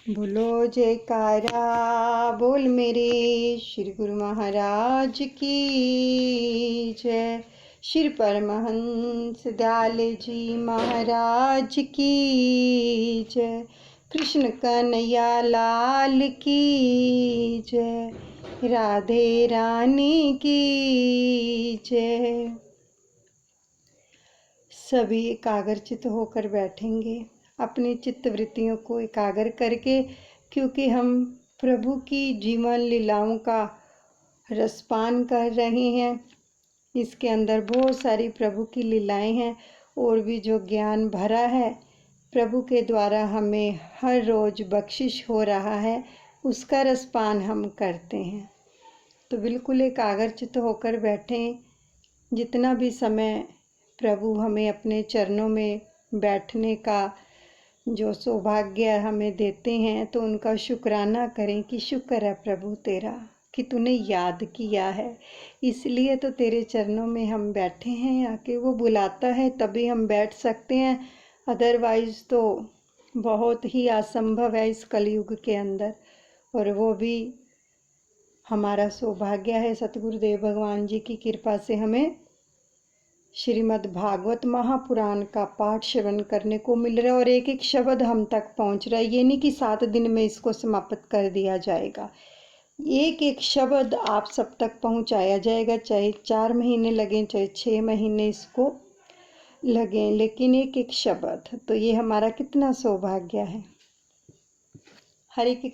बोलो जयकारा बोल मेरे श्री गुरु महाराज की जय। श्री परमहंस दयाल जी महाराज की जय। कृष्ण कन्हैया लाल की जय। राधे रानी की जय। सभी एकाग्रचित होकर बैठेंगे अपनी चित्तवृत्तियों को एकाग्र करके, क्योंकि हम प्रभु की जीवन लीलाओं का रसपान कर रहे हैं। इसके अंदर बहुत सारी प्रभु की लीलाएं हैं और भी जो ज्ञान भरा है प्रभु के द्वारा हमें हर रोज बख्शिश हो रहा है, उसका रसपान हम करते हैं। तो बिल्कुल एकाग्रचित होकर बैठें। जितना भी समय प्रभु हमें अपने चरणों में बैठने का जो सौभाग्य हमें देते हैं, तो उनका शुक्राना करें कि शुक्र है प्रभु तेरा कि तूने याद किया है, इसलिए तो तेरे चरणों में हम बैठे हैं। आके वो बुलाता है तभी हम बैठ सकते हैं, अदरवाइज तो बहुत ही असंभव है इस कलयुग के अंदर। और वो भी हमारा सौभाग्य है, सतगुरुदेव भगवान जी की कृपा से हमें श्रीमद् भागवत महापुराण का पाठ श्रवण करने को मिल रहा है और एक एक शब्द हम तक पहुंच रहा है। ये नहीं कि 7 दिन में इसको समाप्त कर दिया जाएगा, एक एक शब्द आप सब तक पहुंचाया जाएगा, चाहे 4 महीने लगें चाहे 6 महीने इसको लगें, लेकिन एक एक शब्द। तो ये हमारा कितना सौभाग्य है। हर एक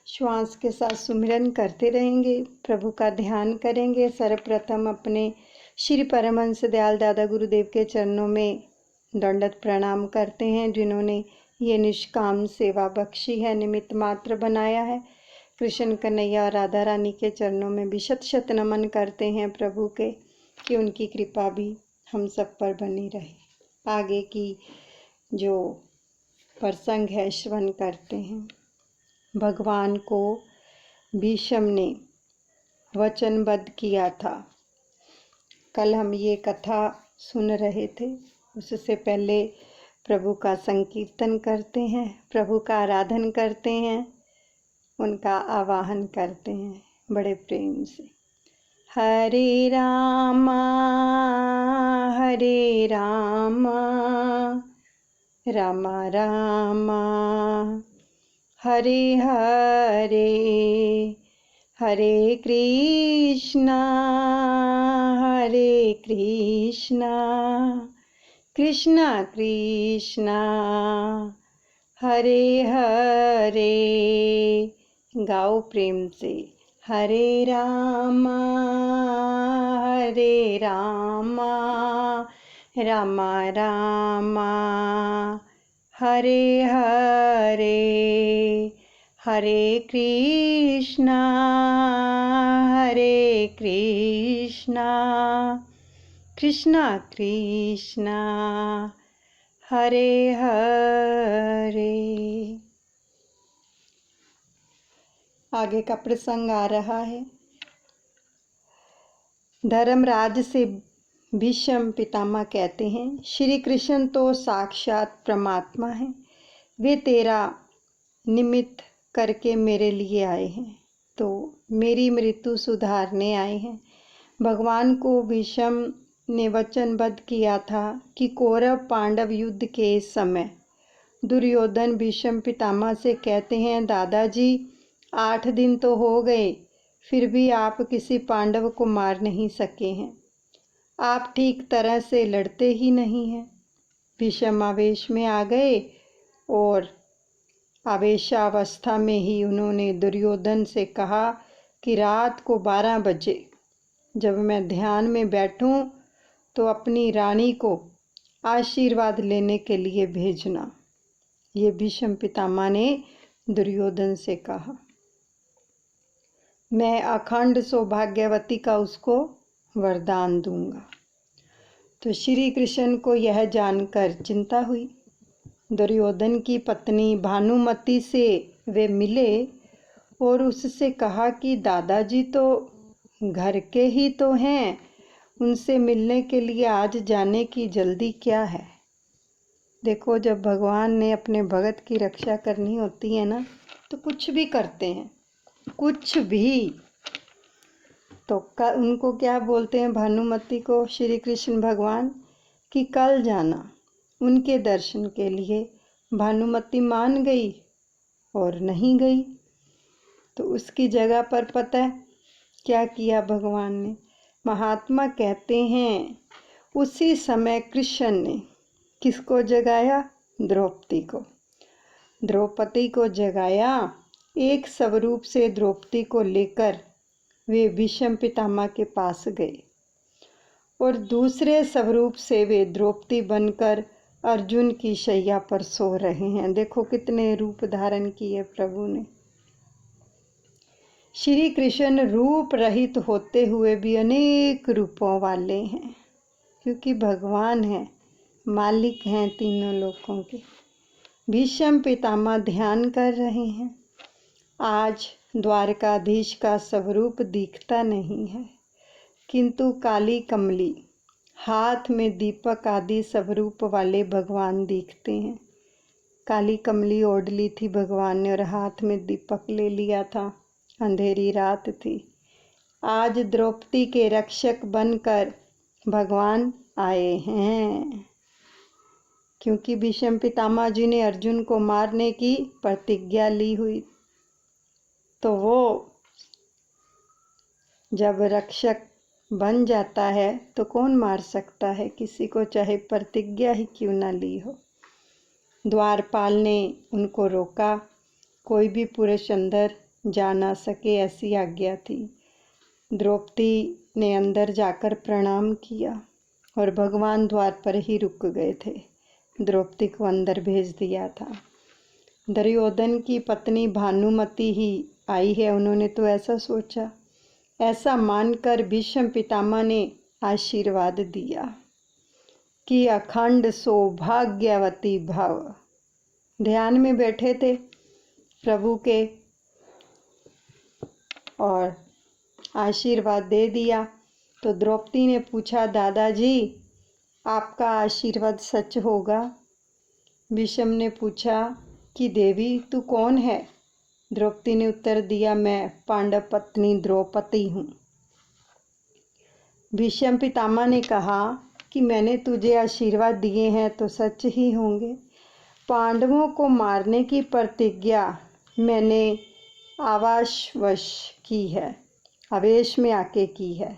श्वास के साथ सुमिरन करते रहेंगे, प्रभु का ध्यान करेंगे। सर्वप्रथम अपने श्री परमहंस दयाल दादा गुरुदेव के चरणों में दंडवत प्रणाम करते हैं, जिन्होंने ये निष्काम सेवा बख्शी है, निमित्त मात्र बनाया है। कृष्ण कन्हैया और राधा रानी के चरणों में भी शत शत नमन करते हैं प्रभु के, कि उनकी कृपा भी हम सब पर बनी रहे। आगे की जो प्रसंग है श्रवण करते हैं। भगवान को भीष्म ने वचनबद्ध किया था। कल हम ये कथा सुन रहे थे। उससे पहले प्रभु का संकीर्तन करते हैं, प्रभु का आराधन करते हैं, उनका आवाहन करते हैं बड़े प्रेम से। हरे रामा रामा रामा हरे हरे, हरे कृष्णा कृष्णा कृष्णा हरे हरे। गाओ प्रेम से। हरे रामा रामा रामा हरे हरे, हरे कृष्णा कृष्णा कृष्णा हरे हरे। आगे का प्रसंग आ रहा है। धर्मराज से भीष्म पितामह कहते हैं, श्री कृष्ण तो साक्षात परमात्मा है, वे तेरा निमित्त करके मेरे लिए आए हैं, तो मेरी मृत्यु सुधारने आए हैं। भगवान को भीष्म ने वचनबद्ध किया था कि कौरव पांडव युद्ध के समय दुर्योधन भीष्म पितामह से कहते हैं, दादाजी 8 दिन तो हो गए, फिर भी आप किसी पांडव को मार नहीं सके हैं, आप ठीक तरह से लड़ते ही नहीं हैं। भीष्म आवेश में आ गए और आवेशावस्था में ही उन्होंने दुर्योधन से कहा कि रात को 12 बजे जब मैं ध्यान में बैठूं तो अपनी रानी को आशीर्वाद लेने के लिए भेजना। ये भीष्म पितामह ने दुर्योधन से कहा। मैं अखंड सौभाग्यवती का उसको वरदान दूंगा। तो श्री कृष्ण को यह जानकर चिंता हुई। दुर्योधन की पत्नी भानुमति से वे मिले और उससे कहा कि दादाजी तो घर के ही तो हैं, उनसे मिलने के लिए आज जाने की जल्दी क्या है। देखो, जब भगवान ने अपने भगत की रक्षा करनी होती है ना, तो कुछ भी करते हैं, कुछ भी। तो उनको क्या बोलते हैं भानुमति को श्री कृष्ण भगवान कि कल जाना उनके दर्शन के लिए। भानुमति मान गई और नहीं गई। तो उसकी जगह पर पता है क्या किया भगवान ने? महात्मा कहते हैं उसी समय कृष्ण ने किसको जगाया? द्रौपदी को जगाया। एक स्वरूप से द्रौपदी को लेकर वे भीष्म पितामह के पास गए और दूसरे स्वरूप से वे द्रौपदी बनकर अर्जुन की शैया पर सो रहे हैं। देखो कितने रूप धारण किए प्रभु ने। श्री कृष्ण रूप रहित होते हुए भी अनेक रूपों वाले हैं, क्योंकि भगवान हैं, मालिक हैं तीनों लोकों के। भीष्म पितामह ध्यान कर रहे हैं। आज द्वारकाधीश का स्वरूप दिखता नहीं है, किंतु काली कमली हाथ में दीपक आदि स्वरूप वाले भगवान दिखते हैं। काली कमली ओढ़ ली थी भगवान ने और हाथ में दीपक ले लिया था। अंधेरी रात थी। आज द्रौपदी के रक्षक बनकर भगवान आए हैं, क्योंकि भीष्म पितामह जी ने अर्जुन को मारने की प्रतिज्ञा ली हुई। तो वो जब रक्षक बन जाता है तो कौन मार सकता है किसी को, चाहे प्रतिज्ञा ही क्यों ना ली हो। द्वारपाल ने उनको रोका, कोई भी पुरुष अंदर जा ना सके, ऐसी आज्ञा थी। द्रौपदी ने अंदर जाकर प्रणाम किया और भगवान द्वार पर ही रुक गए थे। द्रौपदी को अंदर भेज दिया था। दुर्योधन की पत्नी भानुमति ही आई है, उन्होंने तो ऐसा सोचा। ऐसा मानकर भीष्म पितामह ने आशीर्वाद दिया कि अखंड सौभाग्यवती भव। ध्यान में बैठे थे प्रभु के और आशीर्वाद दे दिया। तो द्रौपदी ने पूछा, दादाजी आपका आशीर्वाद सच होगा? भीष्म ने पूछा कि देवी तू कौन है? द्रौपदी ने उत्तर दिया, मैं पांडव पत्नी द्रौपदी हूँ। भीष्म पितामह ने कहा कि मैंने तुझे आशीर्वाद दिए हैं तो सच ही होंगे। पांडवों को मारने की प्रतिज्ञा मैंने आवेशवश की है, आवेश में आके की है,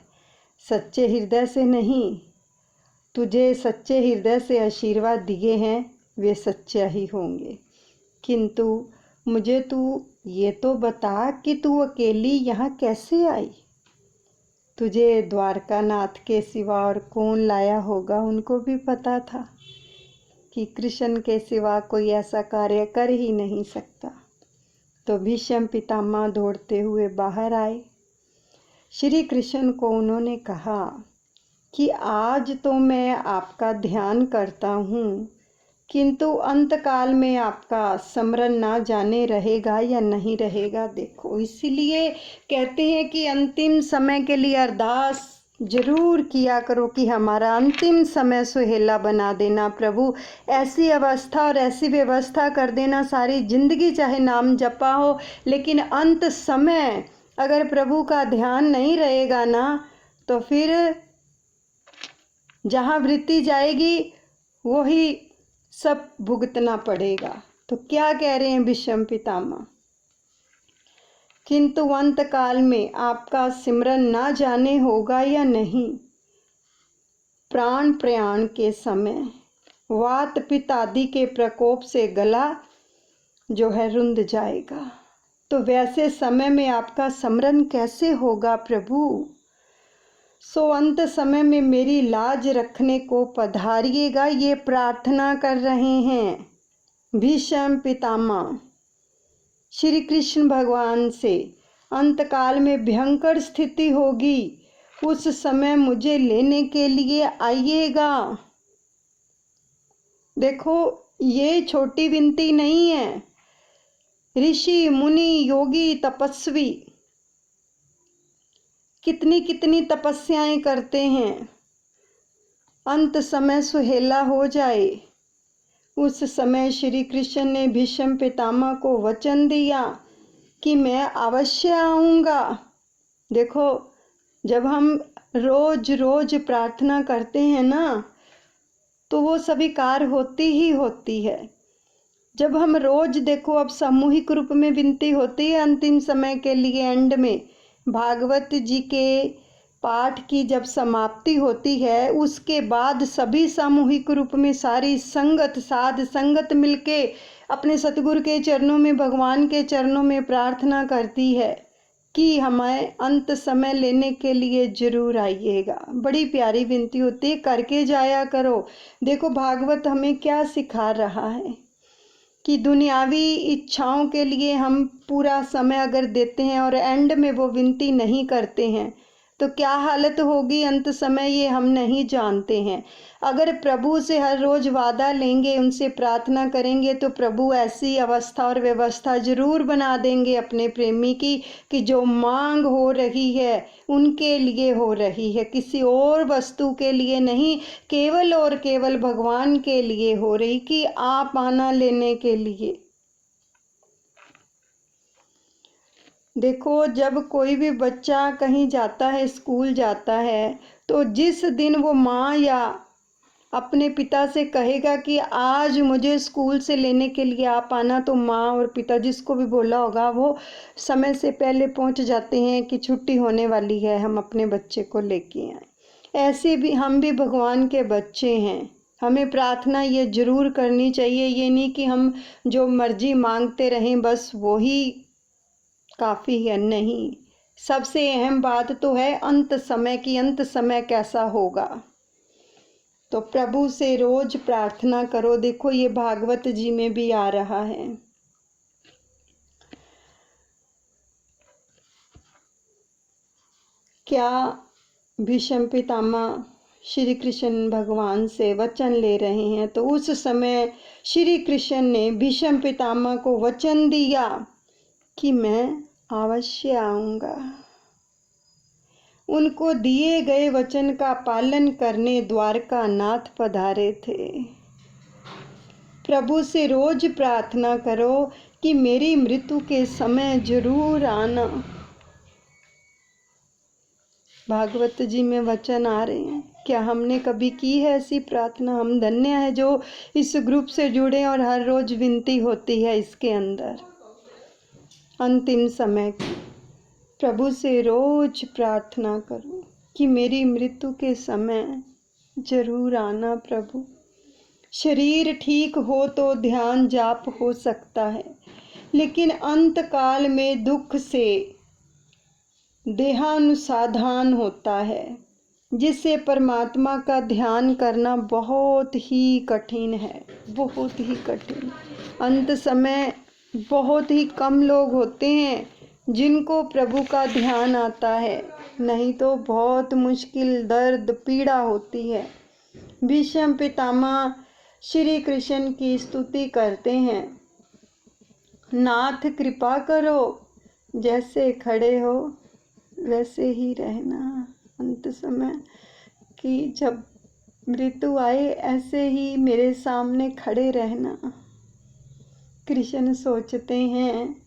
सच्चे हृदय से नहीं। तुझे सच्चे हृदय से आशीर्वाद दिए हैं वे सच्चे ही होंगे। किंतु मुझे तू ये तो बता कि तू अकेली यहाँ कैसे आई? तुझे द्वारकानाथ के सिवा और कौन लाया होगा? उनको भी पता था कि कृष्ण के सिवा कोई ऐसा कार्य कर ही नहीं सकता। तो भीष्म पितामह दौड़ते हुए बाहर आए। श्री कृष्ण को उन्होंने कहा कि आज तो मैं आपका ध्यान करता हूँ, किंतु अंतकाल में आपका स्मरण ना जाने रहेगा या नहीं रहेगा। देखो, इसीलिए कहते हैं कि अंतिम समय के लिए अरदास जरूर किया करो कि हमारा अंतिम समय सुहेला बना देना प्रभु। ऐसी अवस्था और ऐसी व्यवस्था कर देना, सारी जिंदगी चाहे नाम जपा हो, लेकिन अंत समय अगर प्रभु का ध्यान नहीं रहेगा ना, तो फिर जहाँ वृत्ति जाएगी वही सब भुगतना पड़ेगा। तो क्या कह रहे हैं भीष्म पितामह? किंतु अंत काल में आपका सिमरन ना जाने होगा या नहीं। प्राण प्रयाण के समय वात पित्त आदि के प्रकोप से गला जो है रुंध जाएगा। तो वैसे समय में आपका स्मरण कैसे होगा प्रभु? सो अंत समय में मेरी लाज रखने को पधारिएगा, ये प्रार्थना कर रहे हैं भीष्म पितामह श्री कृष्ण भगवान से। अंतकाल में भयंकर स्थिति होगी, उस समय मुझे लेने के लिए आइएगा। देखो, ये छोटी विनती नहीं है। ऋषि मुनि योगी तपस्वी कितनी कितनी तपस्याएं करते हैं। अंत समय सुहेला हो जाए, उस समय श्री कृष्ण ने भीष्म पितामह को वचन दिया कि मैं अवश्य आऊँगा। देखो, जब हम रोज रोज प्रार्थना करते हैं ना, तो वो स्वीकार होती ही होती है। जब हम रोज, देखो अब सामूहिक रूप में विनती होती है अंतिम समय के लिए, एंड में भागवत जी के पाठ की जब समाप्ति होती है, उसके बाद सभी सामूहिक रूप में सारी संगत, साध संगत मिलके अपने सतगुरु के चरणों में, भगवान के चरणों में प्रार्थना करती है कि हमें अंत समय लेने के लिए जरूर आइएगा। बड़ी प्यारी विनती होती है, करके जाया करो। देखो भागवत हमें क्या सिखा रहा है कि दुनियावी इच्छाओं के लिए हम पूरा समय अगर देते हैं और एंड में वो विनती नहीं करते हैं, तो क्या हालत होगी अंत समय, ये हम नहीं जानते हैं। अगर प्रभु से हर रोज वादा लेंगे, उनसे प्रार्थना करेंगे, तो प्रभु ऐसी अवस्था और व्यवस्था जरूर बना देंगे अपने प्रेमी की कि जो मांग हो रही है उनके लिए हो रही है, किसी और वस्तु के लिए नहीं, केवल और केवल भगवान के लिए हो रही, कि आप आना लेने के लिए। देखो, जब कोई भी बच्चा कहीं जाता है, स्कूल जाता है, तो जिस दिन वो माँ या अपने पिता से कहेगा कि आज मुझे स्कूल से लेने के लिए आप आना, तो माँ और पिता जिसको भी बोला होगा वो समय से पहले पहुंच जाते हैं कि छुट्टी होने वाली है, हम अपने बच्चे को लेके आए। ऐसे भी हम भी भगवान के बच्चे हैं, हमें प्रार्थना ये जरूर करनी चाहिए। ये नहीं कि हम जो मर्जी मांगते रहें बस वही काफ़ी है, नहीं। सबसे अहम बात तो है अंत समय की, अंत समय कैसा होगा। तो प्रभु से रोज प्रार्थना करो। देखो ये भागवत जी में भी आ रहा है। क्या भीष्म पितामह श्री कृष्ण भगवान से वचन ले रहे हैं, तो उस समय श्री कृष्ण ने भीष्म पितामह को वचन दिया कि मैं अवश्य आऊँगा। उनको दिए गए वचन का पालन करने द्वारका नाथ पधारे थे। प्रभु से रोज प्रार्थना करो कि मेरी मृत्यु के समय जरूर आना। भागवत जी में वचन आ रहे हैं। क्या हमने कभी की है ऐसी प्रार्थना? हम धन्य है जो इस ग्रुप से जुड़े और हर रोज विनती होती है इसके अंदर अंतिम समय की। प्रभु से रोज प्रार्थना करो कि मेरी मृत्यु के समय जरूर आना प्रभु। शरीर ठीक हो तो ध्यान जाप हो सकता है, लेकिन अंत काल में दुख से देहानुसाधान होता है, जिससे परमात्मा का ध्यान करना बहुत ही कठिन है, बहुत ही कठिन। अंत समय बहुत ही कम लोग होते हैं जिनको प्रभु का ध्यान आता है, नहीं तो बहुत मुश्किल, दर्द, पीड़ा होती है। भीष्म पितामह श्री कृष्ण की स्तुति करते हैं, नाथ कृपा करो, जैसे खड़े हो वैसे ही रहना। अंत समय की जब मृत्यु आए ऐसे ही मेरे सामने खड़े रहना। कृष्ण सोचते हैं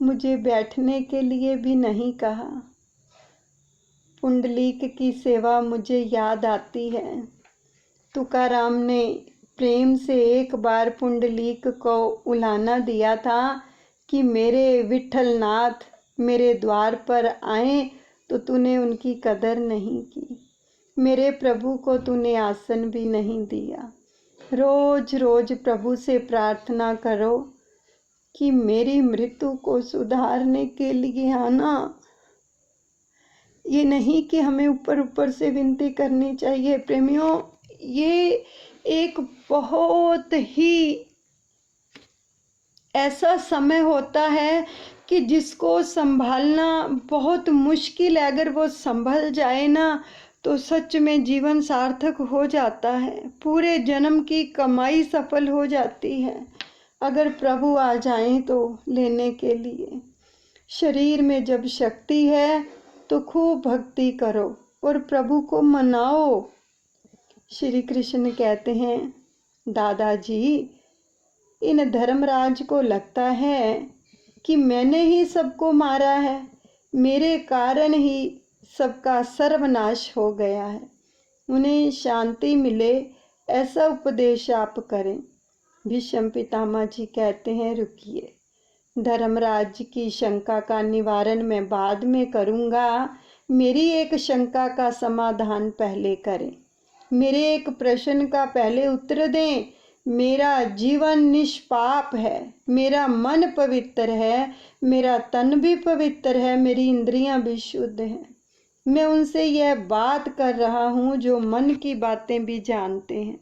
मुझे बैठने के लिए भी नहीं कहा। पुंडलीक की सेवा मुझे याद आती है। तुकाराम ने प्रेम से एक बार पुंडलीक को उलाहना दिया था कि मेरे विठलनाथ मेरे द्वार पर आए तो तूने उनकी कदर नहीं की, मेरे प्रभु को तूने आसन भी नहीं दिया। रोज रोज प्रभु से प्रार्थना करो कि मेरी मृत्यु को सुधारने के लिए आना। ये नहीं कि हमें ऊपर ऊपर से विनती करनी चाहिए प्रेमियों, ये एक बहुत ही ऐसा समय होता है कि जिसको संभालना बहुत मुश्किल है। अगर वो संभल जाए ना तो सच में जीवन सार्थक हो जाता है, पूरे जन्म की कमाई सफल हो जाती है अगर प्रभु आ जाएं तो लेने के लिए। शरीर में जब शक्ति है तो खूब भक्ति करो और प्रभु को मनाओ। श्री कृष्ण कहते हैं दादाजी इन धर्मराज को लगता है कि मैंने ही सबको मारा है, मेरे कारण ही सबका सर्वनाश हो गया है। उन्हें शांति मिले ऐसा उपदेश आप करें। भीष्म पितामह जी कहते हैं, रुकिए, धर्मराज की शंका का निवारण मैं बाद में करूँगा। मेरी एक शंका का समाधान पहले करें, मेरे एक प्रश्न का पहले उत्तर दें। मेरा जीवन निष्पाप है, मेरा मन पवित्र है, मेरा तन भी पवित्र है, मेरी इंद्रियां भी शुद्ध हैं। मैं उनसे यह बात कर रहा हूँ जो मन की बातें भी जानते हैं।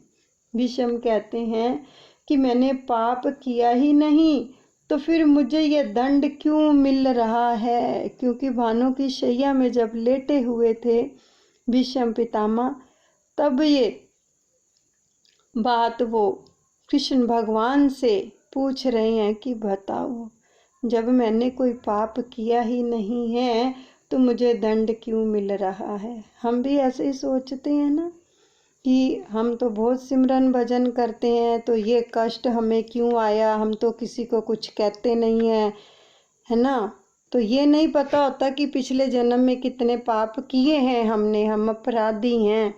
भीष्म कहते हैं कि मैंने पाप किया ही नहीं, तो फिर मुझे यह दंड क्यों मिल रहा है? क्योंकि भानु की शैया में जब लेटे हुए थे भीष्म पितामह, तब ये बात वो कृष्ण भगवान से पूछ रहे हैं कि बताओ, जब मैंने कोई पाप किया ही नहीं है तो मुझे दंड क्यों मिल रहा है? हम भी ऐसे ही सोचते हैं ना कि हम तो बहुत सिमरन भजन करते हैं, तो ये कष्ट हमें क्यों आया? हम तो किसी को कुछ कहते नहीं हैं, है ना? तो ये नहीं पता होता कि पिछले जन्म में कितने पाप किए हैं हमने, हम अपराधी हैं,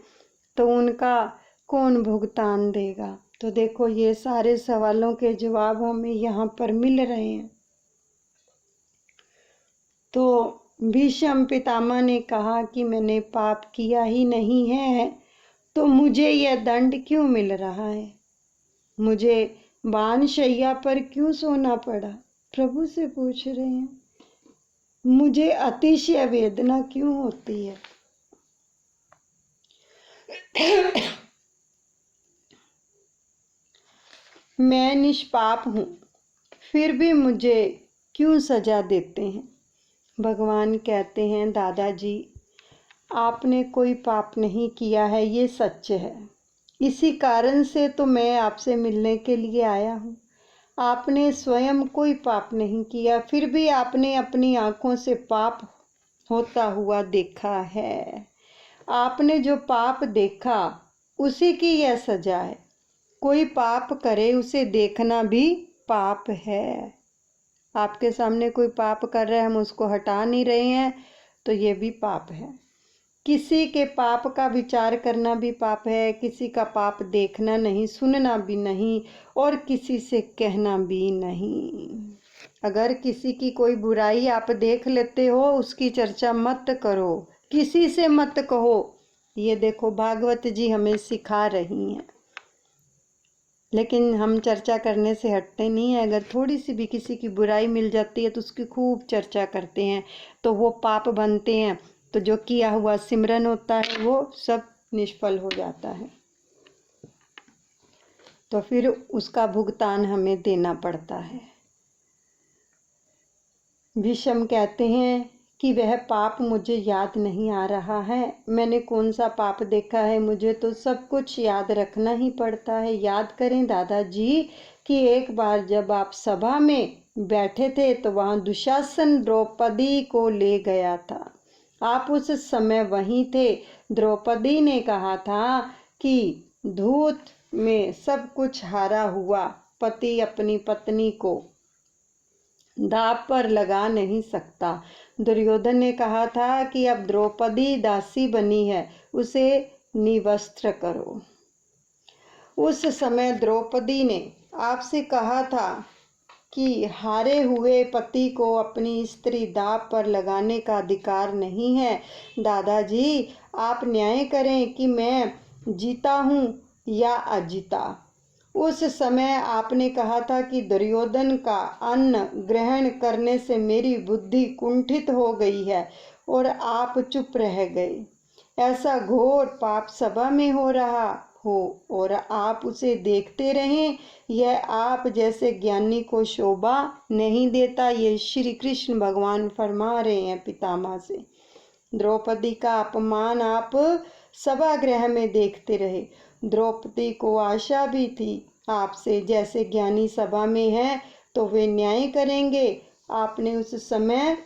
तो उनका कौन भुगतान देगा? तो देखो, ये सारे सवालों के जवाब हमें यहाँ पर मिल रहे हैं। तो भीष्म पितामह ने कहा कि मैंने पाप किया ही नहीं है, तो मुझे यह दंड क्यों मिल रहा है? मुझे बाणशैया पर क्यों सोना पड़ा? प्रभु से पूछ रहे हैं। मुझे अतिशय वेदना क्यों होती है? मैं निष्पाप हूँ, फिर भी मुझे क्यों सजा देते हैं? भगवान कहते हैं, दादाजी, आपने कोई पाप नहीं किया है, ये सच है। इसी कारण से तो मैं आपसे मिलने के लिए आया हूँ। आपने स्वयं कोई पाप नहीं किया, फिर भी आपने अपनी आंखों से पाप होता हुआ देखा है। आपने जो पाप देखा उसी की यह सजा है। कोई पाप करे उसे देखना भी पाप है। आपके सामने कोई पाप कर रहा है, हम उसको हटा नहीं रहे हैं, तो ये भी पाप है। किसी के पाप का विचार करना भी पाप है, किसी का पाप देखना नहीं, सुनना भी नहीं, और किसी से कहना भी नहीं। अगर किसी की कोई बुराई आप देख लेते हो, उसकी चर्चा मत करो, किसी से मत कहो। ये देखो, भागवत जी हमें सिखा रही हैं। लेकिन हम चर्चा करने से हटते नहीं हैं। अगर थोड़ी सी भी किसी की बुराई मिल जाती है तो उसकी खूब चर्चा करते हैं, तो वो पाप बनते हैं। तो जो किया हुआ सिमरन होता है वो सब निष्फल हो जाता है, तो फिर उसका भुगतान हमें देना पड़ता है। भीष्म कहते हैं कि वह पाप मुझे याद नहीं आ रहा है। मैंने कौन सा पाप देखा है? मुझे तो सब कुछ याद रखना ही पड़ता है। याद करें दादाजी कि एक बार जब आप सभा में बैठे थे तो वहाँ दुशासन द्रौपदी को ले गया था। आप उस समय वहीं थे। द्रौपदी ने कहा था कि धूत में सब कुछ हारा हुआ पति अपनी पत्नी को दाव पर लगा नहीं सकता। दुर्योधन ने कहा था कि अब द्रौपदी दासी बनी है, उसे निवस्त्र करो। उस समय द्रौपदी ने आपसे कहा था कि हारे हुए पति को अपनी स्त्री दाव पर लगाने का अधिकार नहीं है। दादाजी, आप न्याय करें कि मैं जीता हूँ या अजीता। उस समय आपने कहा था कि दुर्योधन का अन्न ग्रहण करने से मेरी बुद्धि कुंठित हो गई है, और आप चुप रह गए। ऐसा घोर पाप सभा में हो रहा हो और आप उसे देखते रहें, यह आप जैसे ज्ञानी को शोभा नहीं देता। ये श्री कृष्ण भगवान फरमा रहे हैं पितामह से। द्रौपदी का अपमान आप सभागृह में देखते रहे। द्रौपदी को आशा भी थी आपसे, जैसे ज्ञानी सभा में है तो वे न्याय करेंगे। आपने उस समय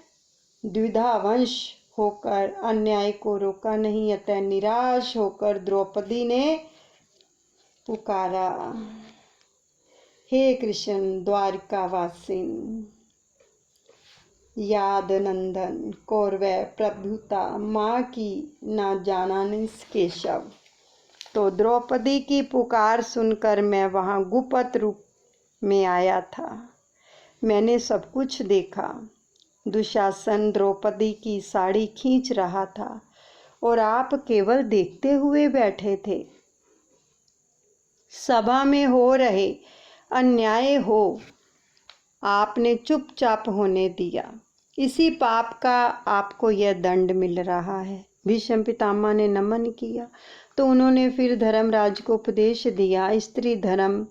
द्विधावंश होकर अन्याय को रोका नहीं, अतः निराश होकर द्रौपदी ने पुकारा, हे कृष्ण द्वारकावासिन याद नंदन कौरवै प्रभुता माँ की ना जाना केशव। तो द्रौपदी की पुकार सुनकर मैं वहाँ गुप्त रूप में आया था। मैंने सब कुछ देखा। दुशासन द्रौपदी की साड़ी खींच रहा था और आप केवल देखते हुए बैठे थे। सभा में हो रहे अन्याय हो आपने चुपचाप होने दिया। इसी पाप का आपको यह दंड मिल रहा है। भीष्म पितामह ने नमन किया तो उन्होंने फिर धर्मराज को उपदेश दिया। स्त्री धर्म,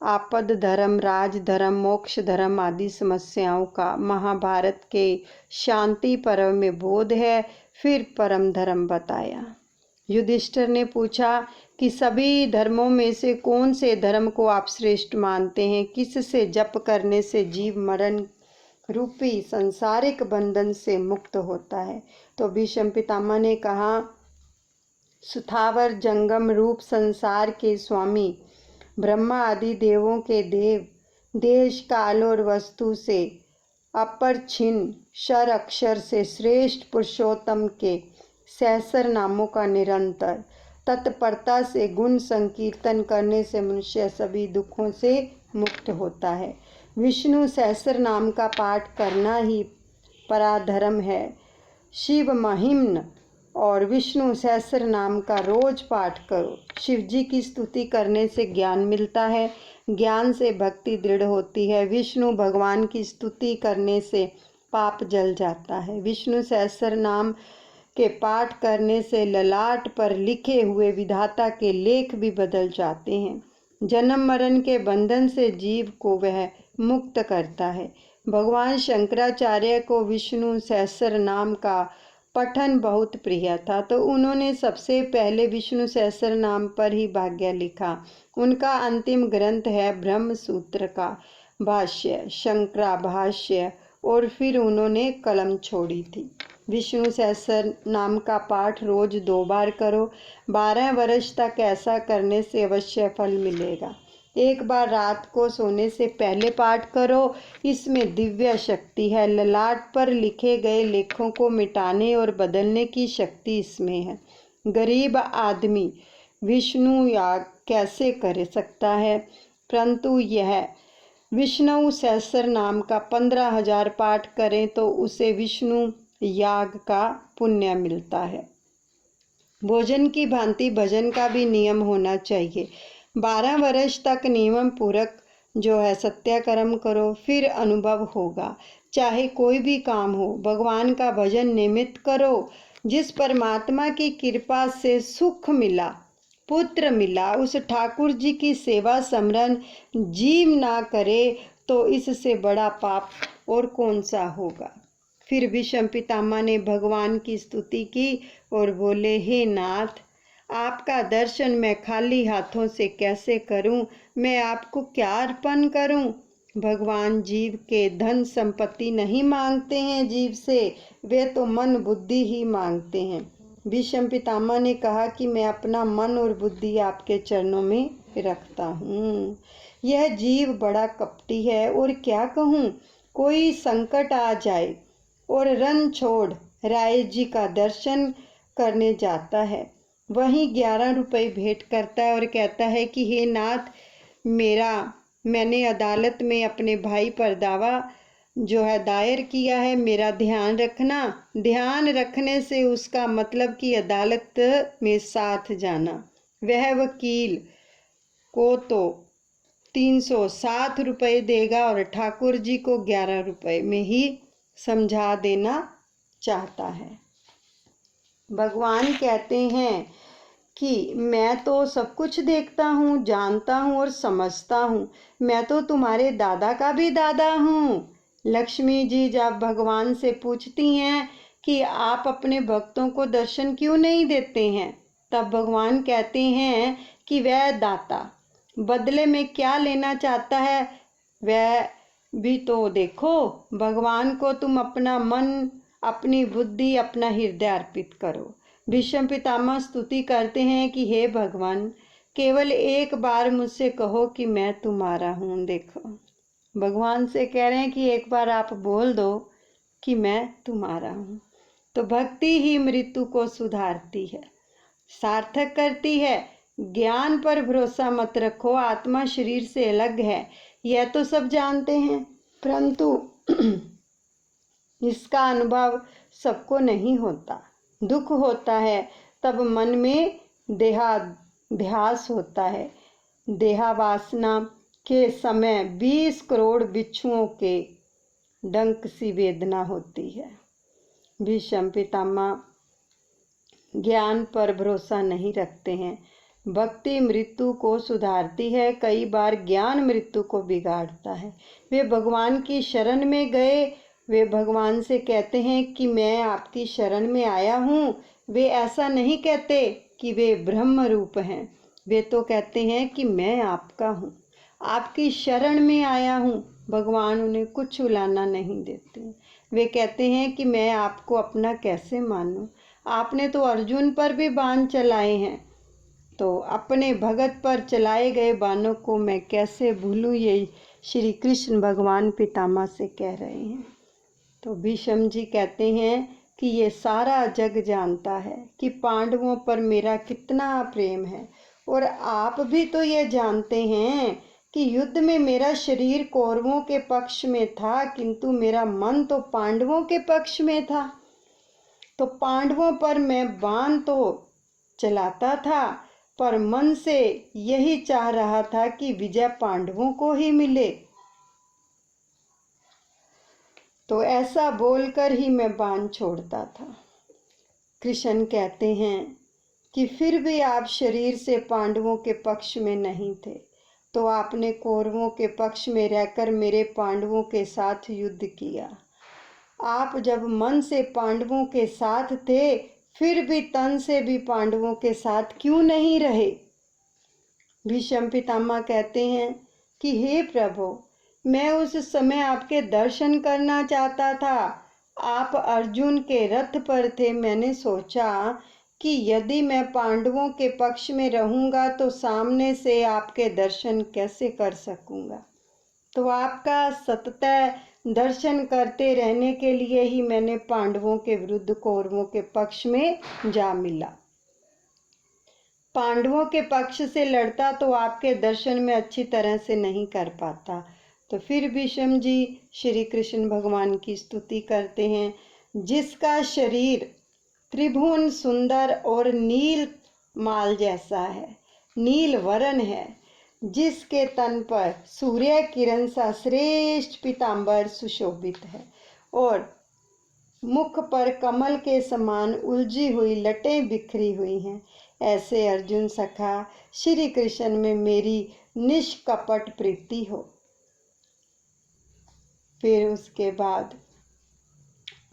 आपद धर्म, राज धर्म, मोक्ष धर्म आदि समस्याओं का महाभारत के शांति पर्व में बोध है। फिर परम धर्म बताया। युधिष्ठिर ने पूछा कि सभी धर्मों में से कौन से धर्म को आप श्रेष्ठ मानते हैं? किससे जप करने से जीव मरण रूपी सांसारिक बंधन से मुक्त होता है? तो भीष्म पितामह ने कहा, सुथावर जंगम रूप संसार के स्वामी ब्रह्मा आदि देवों के देव, देश काल और वस्तु से अपरिच्छिन्न क्षर अक्षर से श्रेष्ठ पुरुषोत्तम के सहस्र नामों का निरंतर तत्परता से गुण संकीर्तन करने से मनुष्य सभी दुखों से मुक्त होता है। विष्णु सहस्र नाम का पाठ करना ही पराधर्म है। शिव महिम्न और विष्णु सहस्र नाम का रोज पाठ करो। शिव जी की स्तुति करने से ज्ञान मिलता है, ज्ञान से भक्ति दृढ़ होती है। विष्णु भगवान की स्तुति करने से पाप जल जाता है। विष्णु सहस्र नाम के पाठ करने से ललाट पर लिखे हुए विधाता के लेख भी बदल जाते हैं। जन्म मरण के बंधन से जीव को वह मुक्त करता है। भगवान शंकराचार्य को विष्णु सहस्र नाम का पठन बहुत प्रिय था, तो उन्होंने सबसे पहले विष्णु सहस्र नाम पर ही भाग्य लिखा। उनका अंतिम ग्रंथ है ब्रह्म सूत्र का भाष्य, शंकरा भाष्य, और फिर उन्होंने कलम छोड़ी थी। विष्णु सहस्र नाम का पाठ रोज 2 बार करो। 12 वर्ष तक ऐसा करने से अवश्य फल मिलेगा। एक बार रात को सोने से पहले पाठ करो। इसमें दिव्य शक्ति है। ललाट पर लिखे गए लेखों को मिटाने और बदलने की शक्ति इसमें है। गरीब आदमी विष्णु याग कैसे कर सकता है, परंतु यह विष्णु सहस्र नाम का 15,000 पाठ करें तो उसे विष्णु याग का पुण्य मिलता है। भोजन की भांति भजन का भी नियम होना चाहिए। 12 वर्ष तक नियम पूर्वक जो है सत्याकर्म करो, फिर अनुभव होगा। चाहे कोई भी काम हो, भगवान का भजन नियमित करो। जिस परमात्मा की कृपा से सुख मिला, पुत्र मिला, उस ठाकुर जी की सेवा समरण जीव ना करे तो इससे बड़ा पाप और कौन सा होगा। फिर भीष्म पितामह ने भगवान की स्तुति की और बोले, हे नाथ, आपका दर्शन मैं खाली हाथों से कैसे करूं? मैं आपको क्या अर्पण करूं? भगवान जीव के धन संपत्ति नहीं मांगते हैं जीव से, वे तो मन बुद्धि ही मांगते हैं। भीष्म पितामह ने कहा कि मैं अपना मन और बुद्धि आपके चरणों में रखता हूँ। यह जीव बड़ा कपटी है और क्या कहूँ। कोई संकट आ जाए और रण छोड़ राय जी का दर्शन करने जाता है, वहीं 11 रुपये भेंट करता है और कहता है कि हे नाथ, मैंने अदालत में अपने भाई पर दावा जो है दायर किया है, मेरा ध्यान रखना। ध्यान रखने से उसका मतलब कि अदालत में साथ जाना। वह वकील को तो 307 रुपये देगा और ठाकुर जी को 11 रुपये में ही समझा देना चाहता है। भगवान कहते हैं कि मैं तो सब कुछ देखता हूँ, जानता हूँ और समझता हूँ। मैं तो तुम्हारे दादा का भी दादा हूँ। लक्ष्मी जी जब भगवान से पूछती हैं कि आप अपने भक्तों को दर्शन क्यों नहीं देते हैं, तब भगवान कहते हैं कि वह दाता बदले में क्या लेना चाहता है वह भी तो देखो। भगवान को तुम अपना मन, अपनी बुद्धि, अपना हृदय अर्पित करो। भीष्म पितामह स्तुति करते हैं कि हे भगवान, केवल एक बार मुझसे कहो कि मैं तुम्हारा हूँ। देखो, भगवान से कह रहे हैं कि एक बार आप बोल दो कि मैं तुम्हारा हूँ। तो भक्ति ही मृत्यु को सुधारती है, सार्थक करती है। ज्ञान पर भरोसा मत रखो, आत्मा शरीर से अलग है, यह तो सब जानते हैं, परंतु इसका अनुभव सबको नहीं होता। दुख होता है तब मन में देहाध्यास होता है। देहावासना के समय 20 करोड़ बिच्छुओं के डंक सी वेदना होती है। भीष्म पितामह ज्ञान पर भरोसा नहीं रखते हैं। भक्ति मृत्यु को सुधारती है, कई बार ज्ञान मृत्यु को बिगाड़ता है। वे भगवान की शरण में गए, वे भगवान से कहते हैं कि मैं आपकी शरण में आया हूँ। वे ऐसा नहीं कहते कि वे ब्रह्म रूप हैं, वे तो कहते हैं कि मैं आपका हूँ, आपकी शरण में आया हूँ। भगवान उन्हें कुछ उलाना नहीं देते। वे कहते हैं कि मैं आपको अपना कैसे मानूं, आपने तो अर्जुन पर भी बाण चलाए हैं, तो अपने भगत पर चलाए गए बाणों को मैं कैसे भूलूं, ये श्री कृष्ण भगवान पितामह से कह रहे हैं। तो भीष्म जी कहते हैं कि ये सारा जग जानता है कि पांडवों पर मेरा कितना प्रेम है, और आप भी तो ये जानते हैं कि युद्ध में मेरा शरीर कौरवों के पक्ष में था, किंतु मेरा मन तो पांडवों के पक्ष में था। तो पांडवों पर मैं बाण तो चलाता था, पर मन से यही चाह रहा था कि विजय पांडवों को ही मिले। तो ऐसा बोलकर ही मैं बाण छोड़ता था। कृष्ण कहते हैं कि फिर भी आप शरीर से पांडवों के पक्ष में नहीं थे, तो आपने कौरवों के पक्ष में रहकर मेरे पांडवों के साथ युद्ध किया। आप जब मन से पांडवों के साथ थे, फिर भी तन से भी पांडवों के साथ क्यों नहीं रहे। भीष्म पितामह कहते हैं कि हे प्रभु, मैं उस समय आपके दर्शन करना चाहता था। आप अर्जुन के रथ पर थे। मैंने सोचा कि यदि मैं पांडवों के पक्ष में रहूंगा तो सामने से आपके दर्शन कैसे कर सकूंगा। तो आपका सततः दर्शन करते रहने के लिए ही मैंने पांडवों के विरुद्ध कौरवों के पक्ष में जा मिला। पांडवों के पक्ष से लड़ता तो आपके दर्शन में अच्छी तरह से नहीं कर पाता। तो फिर भीष्म जी श्री कृष्ण भगवान की स्तुति करते हैं, जिसका शरीर त्रिभुवन सुंदर और नील माल जैसा है, नील वर्ण है, जिसके तन पर सूर्य किरण सा श्रेष्ठ पीतांबर सुशोभित है, और मुख पर कमल के समान उलझी हुई लटें बिखरी हुई हैं। ऐसे अर्जुन सखा श्री कृष्ण में मेरी निष्कपट प्रीति हो। फिर उसके बाद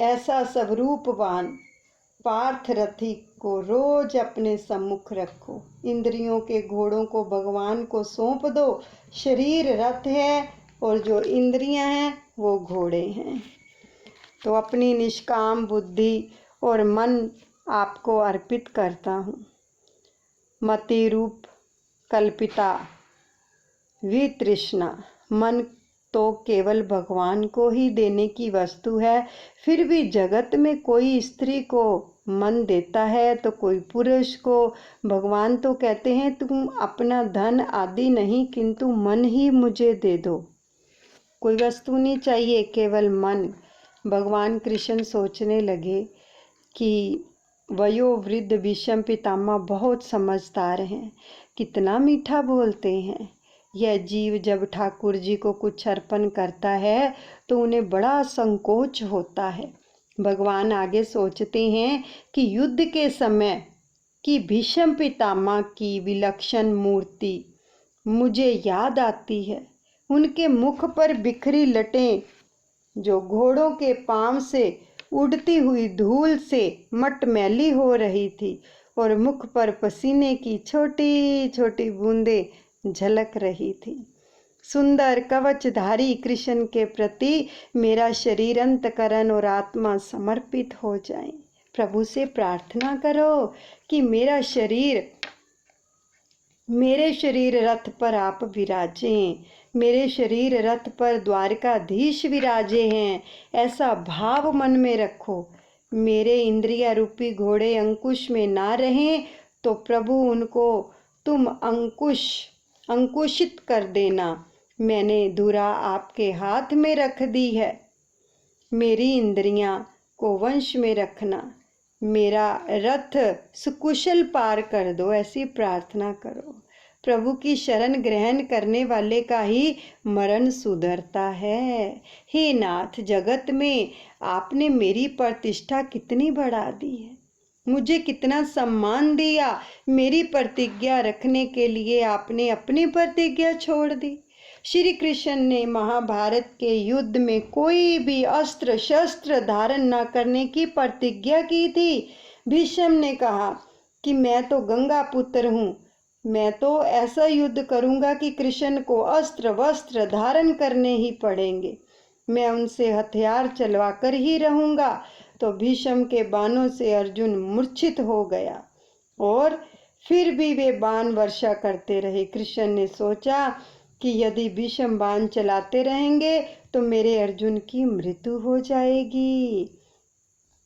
ऐसा सब रूपवान पार्थरथी को रोज अपने सम्मुख रखो। इंद्रियों के घोड़ों को भगवान को सौंप दो। शरीर रथ है और जो इंद्रियां हैं वो घोड़े हैं। तो अपनी निष्काम बुद्धि और मन आपको अर्पित करता हूँ। मति रूप कल्पिता वितृष्णा, मन तो केवल भगवान को ही देने की वस्तु है। फिर भी जगत में कोई स्त्री को मन देता है तो कोई पुरुष को। भगवान तो कहते हैं तुम अपना धन आदि नहीं, किंतु मन ही मुझे दे दो। कोई वस्तु नहीं चाहिए, केवल मन। भगवान कृष्ण सोचने लगे कि वयोवृद्ध भीष्म पितामह बहुत समझदार हैं, कितना मीठा बोलते हैं। यह जीव जब ठाकुर जी को कुछ अर्पण करता है तो उन्हें बड़ा संकोच होता है। भगवान आगे सोचते हैं कि युद्ध के समय की भीष्म पितामह की विलक्षण मूर्ति मुझे याद आती है। उनके मुख पर बिखरी लटें जो घोड़ों के पांव से उड़ती हुई धूल से मटमैली हो रही थी, और मुख पर पसीने की छोटी छोटी बूंदें झलक रही थी। सुंदर कवचधारी कृष्ण के प्रति मेरा शरीर, अंतकरण और आत्मा समर्पित हो जाए। प्रभु से प्रार्थना करो कि मेरा शरीर मेरे शरीर रथ पर आप विराजे हैं, मेरे शरीर रथ पर द्वारकाधीश विराजे हैं, ऐसा भाव मन में रखो। मेरे इंद्रिया रूपी घोड़े अंकुश में ना रहें तो प्रभु उनको तुम अंकुशित कर देना। मैंने धुरा आपके हाथ में रख दी है। मेरी इंद्रियां को वंश में रखना, मेरा रथ सुकुशल पार कर दो, ऐसी प्रार्थना करो। प्रभु की शरण ग्रहण करने वाले का ही मरण सुधरता है। हे नाथ, जगत में आपने मेरी प्रतिष्ठा कितनी बढ़ा दी है, मुझे कितना सम्मान दिया। मेरी प्रतिज्ञा रखने के लिए आपने अपनी प्रतिज्ञा छोड़ दी। श्री कृष्ण ने महाभारत के युद्ध में कोई भी अस्त्र शस्त्र धारण न करने की प्रतिज्ञा की थी। भीष्म ने कहा कि मैं तो गंगा पुत्र हूँ, मैं तो ऐसा युद्ध करूँगा कि कृष्ण को अस्त्र वस्त्र धारण करने ही पड़ेंगे, मैं उनसे हथियार चलवा कर ही रहूँगा। तो भीष्म के बाणों से अर्जुन मूर्छित हो गया और फिर भी वे बाण वर्षा करते रहे। कृष्ण ने सोचा कि यदि भीष्म बाण चलाते रहेंगे तो मेरे अर्जुन की मृत्यु हो जाएगी,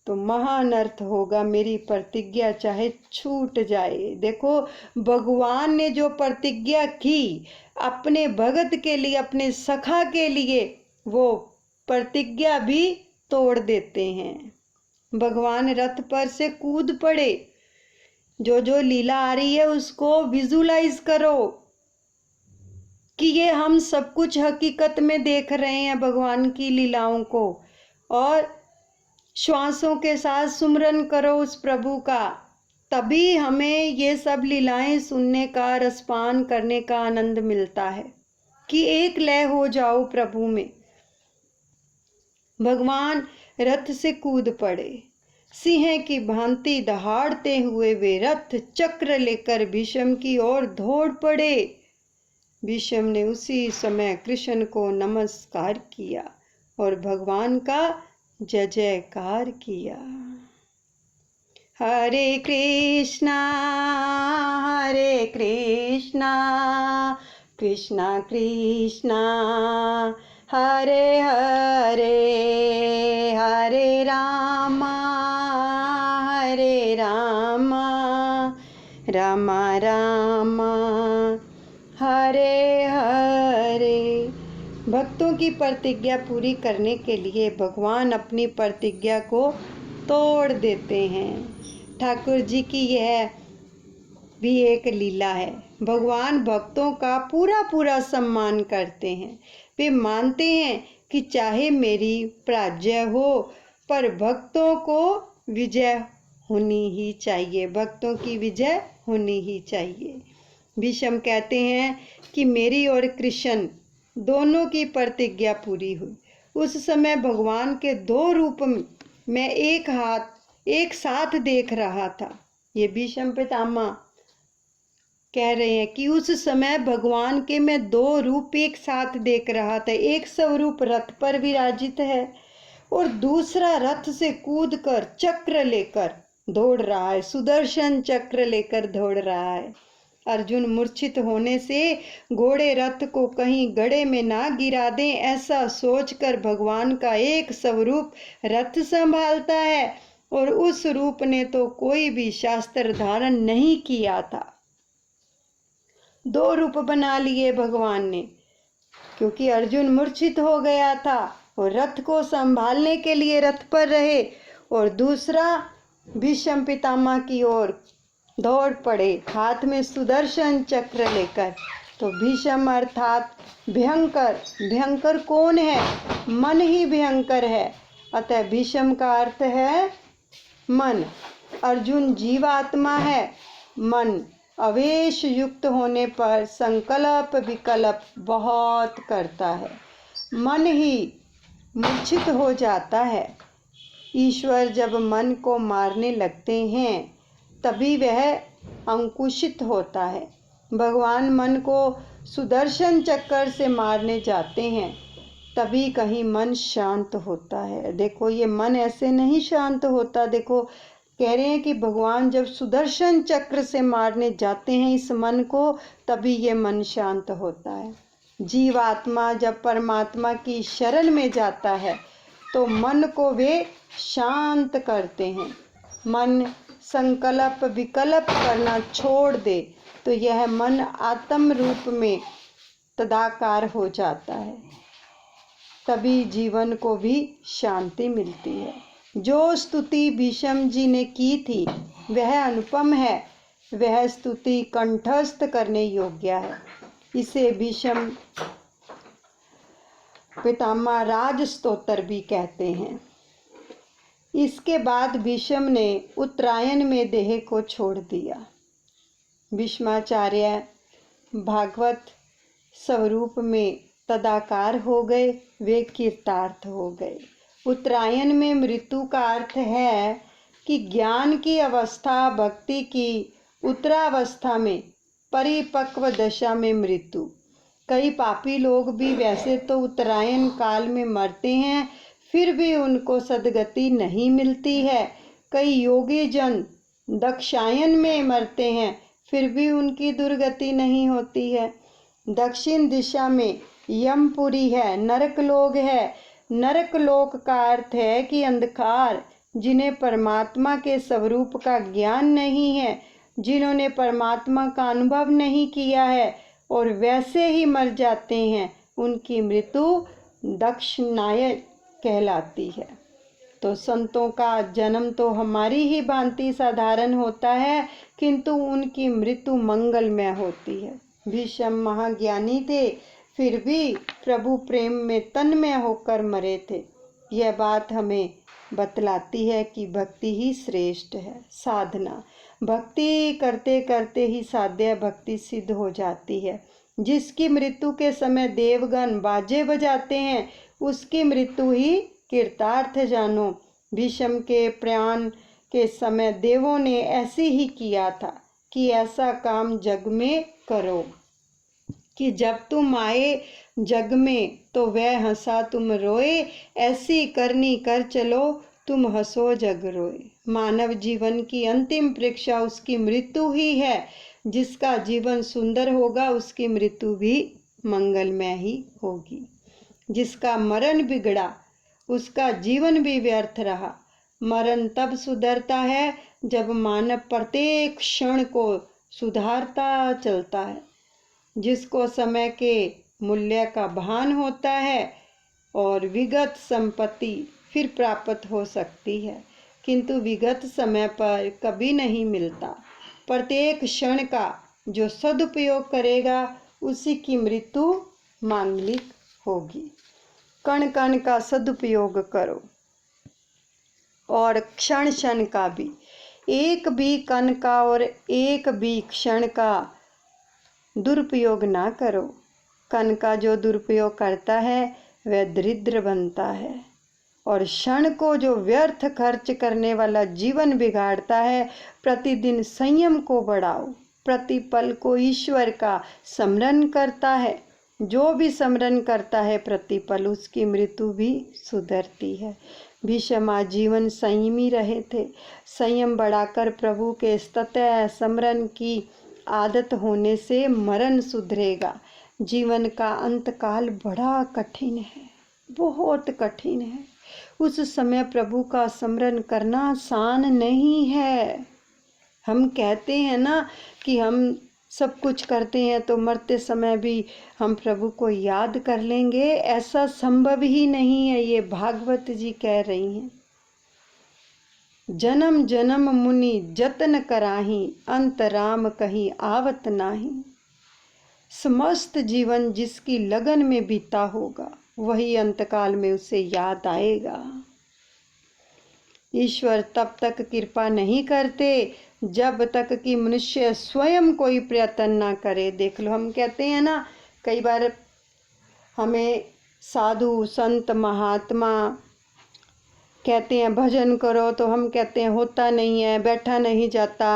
तो महान अर्थ होगा, मेरी प्रतिज्ञा चाहे छूट जाए। देखो, भगवान ने जो प्रतिज्ञा की अपने भगत के लिए, अपने सखा के लिए, वो प्रतिज्ञा भी तोड़ देते हैं। भगवान रथ पर से कूद पड़े। जो जो लीला आ रही है उसको विजुलाइज करो कि ये हम सब कुछ हकीकत में देख रहे हैं भगवान की लीलाओं को, और श्वासों के साथ सुमरन करो उस प्रभु का, तभी हमें ये सब लीलाएं सुनने का, रसपान करने का आनंद मिलता है कि एक लय हो जाओ प्रभु में। भगवान रथ से कूद पड़े। सिंह की भांति दहाड़ते हुए वे रथ चक्र लेकर भीष्म की ओर दौड़ पड़े। भीष्म ने उसी समय कृष्ण को नमस्कार किया और भगवान का जय जयकार किया। हरे कृष्णा कृष्णा कृष्णा हरे हरे, हरे रामा रामा रामा हरे हरे। भक्तों की प्रतिज्ञा पूरी करने के लिए भगवान अपनी प्रतिज्ञा को तोड़ देते हैं। ठाकुर जी की यह भी एक लीला है। भगवान भक्तों का पूरा पूरा सम्मान करते हैं। वे मानते हैं कि चाहे मेरी पराजय हो पर भक्तों को विजय होनी ही चाहिए, भक्तों की विजय होनी ही चाहिए। भीष्म कहते हैं कि मेरी और कृष्ण दोनों की प्रतिज्ञा पूरी हुई। उस समय भगवान के दो रूप मैं एक साथ देख रहा था। ये भीष्म पितामह कह रहे हैं कि उस समय भगवान के मैं दो रूप एक साथ देख रहा था। एक स्वरूप रथ पर विराजित है और दूसरा रथ से कूदकर चक्र लेकर दौड़ रहा है, सुदर्शन चक्र लेकर दौड़ रहा है। अर्जुन मूर्छित होने से घोड़े रथ को कहीं गड्ढे में ना गिरा दें, ऐसा सोचकर भगवान का एक स्वरूप रथ संभालता है, और उस रूप ने तो कोई भी शास्त्र धारण नहीं किया था। दो रूप बना लिए भगवान ने, क्योंकि अर्जुन मूर्छित हो गया था और रथ को संभालने के लिए रथ पर रहे, और दूसरा भीष्म पितामह की ओर दौड़ पड़े हाथ में सुदर्शन चक्र लेकर। तो भीष्म अर्थात भयंकर, भयंकर कौन है? मन ही भयंकर है। अतः भीष्म का अर्थ है मन। अर्जुन जीवात्मा है। मन अवेश युक्त होने पर संकल्प विकल्प बहुत करता है, मन ही मूर्छित हो जाता है। ईश्वर जब मन को मारने लगते हैं तभी वह अंकुशित होता है। भगवान मन को सुदर्शन चक्कर से मारने जाते हैं तभी कहीं मन शांत होता है। देखो, ये मन ऐसे नहीं शांत होता। देखो, कह रहे हैं कि भगवान जब सुदर्शन चक्र से मारने जाते हैं इस मन को, तभी ये मन शांत होता है। जीवात्मा जब परमात्मा की शरण में जाता है तो मन को वे शांत करते हैं। मन संकल्प विकल्प करना छोड़ दे तो यह मन आत्म रूप में तदाकार हो जाता है, तभी जीवन को भी शांति मिलती है। जो स्तुति भीष्म जी ने की थी वह अनुपम है, वह स्तुति कंठस्थ करने योग्य है। इसे भीष्म पितामह राज स्तोत्र भी कहते हैं। इसके बाद भीष्म ने उत्तरायण में देह को छोड़ दिया। भीष्माचार्य भागवत स्वरूप में तदाकार हो गए, वे कृतार्थ हो गए। उत्तरायण में मृत्यु का अर्थ है कि ज्ञान की अवस्था, भक्ति की उत्तरावस्था में, परिपक्व दशा में मृत्यु। कई पापी लोग भी वैसे तो उत्तरायण काल में मरते हैं, फिर भी उनको सद्गति नहीं मिलती है। कई योगी जन दक्षायन में मरते हैं, फिर भी उनकी दुर्गति नहीं होती है। दक्षिण दिशा में यमपुरी है, नरक लोक है। नरक लोक का अर्थ है कि अंधकार, जिन्हें परमात्मा के स्वरूप का ज्ञान नहीं है, जिन्होंने परमात्मा का अनुभव नहीं किया है और वैसे ही मर जाते हैं, उनकी मृत्यु दक्षिणायन कहलाती है। तो संतों का जन्म तो हमारी ही भांति साधारण होता है, किंतु उनकी मृत्यु मंगलमय होती है। भीष्म महाज्ञानी थे, फिर भी प्रभु प्रेम में तन्मय होकर मरे थे। यह बात हमें बतलाती है कि भक्ति ही श्रेष्ठ है। साधना, भक्ति करते करते ही साध्य भक्ति सिद्ध हो जाती है। जिसकी मृत्यु के समय देवगण बाजे बजाते हैं, उसकी मृत्यु ही कृतार्थ जानो। भीष्म के प्रयाण के समय देवों ने ऐसे ही किया था कि ऐसा काम जग में करो कि जब तुम आए जग में तो वह हंसा तुम रोए, ऐसी करनी कर चलो तुम हंसो जग रोए। मानव जीवन की अंतिम परीक्षा उसकी मृत्यु ही है। जिसका जीवन सुंदर होगा उसकी मृत्यु भी मंगलमय ही होगी। जिसका मरण बिगड़ा उसका जीवन भी व्यर्थ रहा। मरण तब सुधरता है जब मानव प्रत्येक क्षण को सुधारता चलता है। जिसको समय के मूल्य का भान होता है और विगत संपत्ति फिर प्राप्त हो सकती है, किंतु विगत समय पर कभी नहीं मिलता। प्रत्येक क्षण का जो सदुपयोग करेगा उसी की मृत्यु मांगलिक होगी। कण कण का सदुपयोग करो और क्षण क्षण का भी। एक भी कण का और एक भी क्षण का दुरुपयोग ना करो। कण का जो दुरुपयोग करता है वह दरिद्र बनता है और क्षण को जो व्यर्थ खर्च करने वाला जीवन बिगाड़ता है। प्रतिदिन संयम को बढ़ाओ। प्रतिपल को ईश्वर का स्मरण करता है। जो भी स्मरण करता है प्रतिपल उसकी मृत्यु भी सुधरती है। भीष्म जीवन संयमी रहे थे। संयम बढ़ाकर प्रभु के सतत स्मरण की आदत होने से मरण सुधरेगा। जीवन का अंतकाल बड़ा कठिन है, बहुत कठिन है। उस समय प्रभु का स्मरण करना आसान नहीं है। हम कहते हैं ना कि हम सब कुछ करते हैं तो मरते समय भी हम प्रभु को याद कर लेंगे, ऐसा संभव ही नहीं है। ये भागवत जी कह रही हैं। जन्म जन्म मुनि जतन कराही, अंत राम कहीं आवत नाही। समस्त जीवन जिसकी लगन में बीता होगा वही अंतकाल में उसे याद आएगा। ईश्वर तब तक कृपा नहीं करते जब तक कि मनुष्य स्वयं कोई प्रयत्न ना करे। देख लो, हम कहते हैं ना, कई बार हमें साधु संत महात्मा कहते हैं भजन करो, तो हम कहते हैं होता नहीं है, बैठा नहीं जाता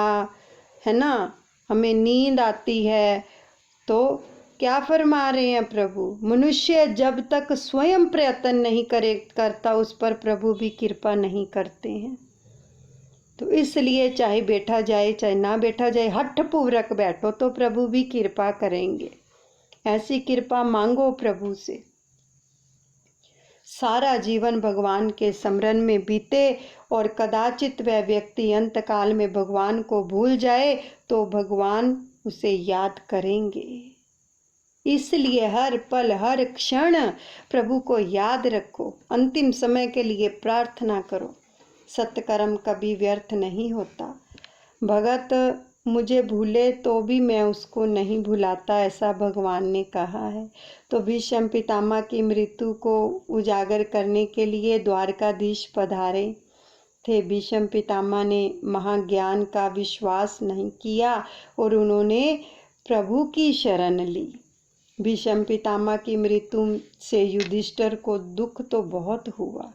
है ना, हमें नींद आती है। तो क्या फरमा रहे हैं प्रभु? मनुष्य जब तक स्वयं प्रयत्न नहीं करता उस पर प्रभु भी कृपा नहीं करते हैं। तो इसलिए चाहे बैठा जाए चाहे ना बैठा जाए, हठपूर्वक बैठो तो प्रभु भी कृपा करेंगे। ऐसी कृपा मांगो प्रभु से। सारा जीवन भगवान के स्मरण में बीते और कदाचित वह व्यक्ति अंतकाल में भगवान को भूल जाए तो भगवान उसे याद करेंगे। इसलिए हर पल हर क्षण प्रभु को याद रखो। अंतिम समय के लिए प्रार्थना करो। सत्कर्म कभी व्यर्थ नहीं होता। भगत मुझे भूले तो भी मैं उसको नहीं भुलाता, ऐसा भगवान ने कहा है। तो भीष्म पितामह की मृत्यु को उजागर करने के लिए द्वारकाधीश पधारे थे। भीष्म पितामह ने महाज्ञान का विश्वास नहीं किया और उन्होंने प्रभु की शरण ली। भीष्म पितामह की मृत्यु से युधिष्ठिर को दुख तो बहुत हुआ,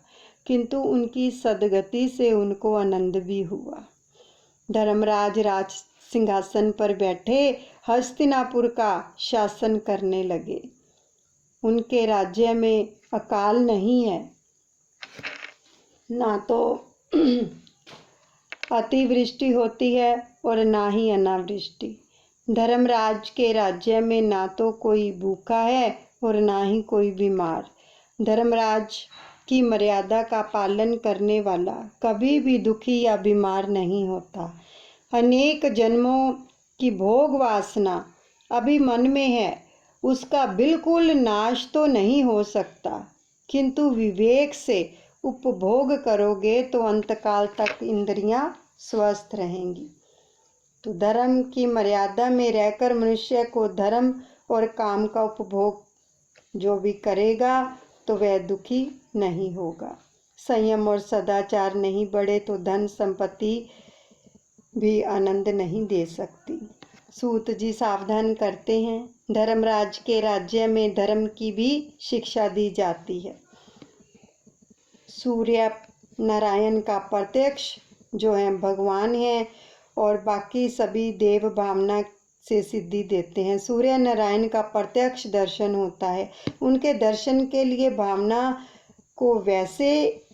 किंतु उनकी सद्गति से उनको आनंद भी हुआ। धर्मराज राज सिंहासन पर बैठे हस्तिनापुर का शासन करने लगे। उनके राज्य में अकाल नहीं है, ना तो अतिवृष्टि होती है और ना ही अनावृष्टि। धर्मराज के राज्य में ना तो कोई भूखा है और ना ही कोई बीमार। धर्मराज की मर्यादा का पालन करने वाला कभी भी दुखी या बीमार नहीं होता। अनेक जन्मों की भोग वासना अभी मन में है, उसका बिल्कुल नाश तो नहीं हो सकता, किंतु विवेक से उपभोग करोगे तो अंतकाल तक इंद्रियां स्वस्थ रहेंगी। तो धर्म की मर्यादा में रहकर मनुष्य को धर्म और काम का उपभोग जो भी करेगा तो वह दुखी नहीं होगा। संयम और सदाचार नहीं बढ़े तो धन संपत्ति भी आनंद नहीं दे सकती। सूत जी सावधान करते हैं, धर्मराज के राज्य में धर्म की भी शिक्षा दी जाती है। सूर्य नारायण का प्रत्यक्ष जो है भगवान है और बाकी सभी देव भावना से सिद्धि देते हैं। सूर्य नारायण का प्रत्यक्ष दर्शन होता है। उनके दर्शन के लिए भावना को वैसे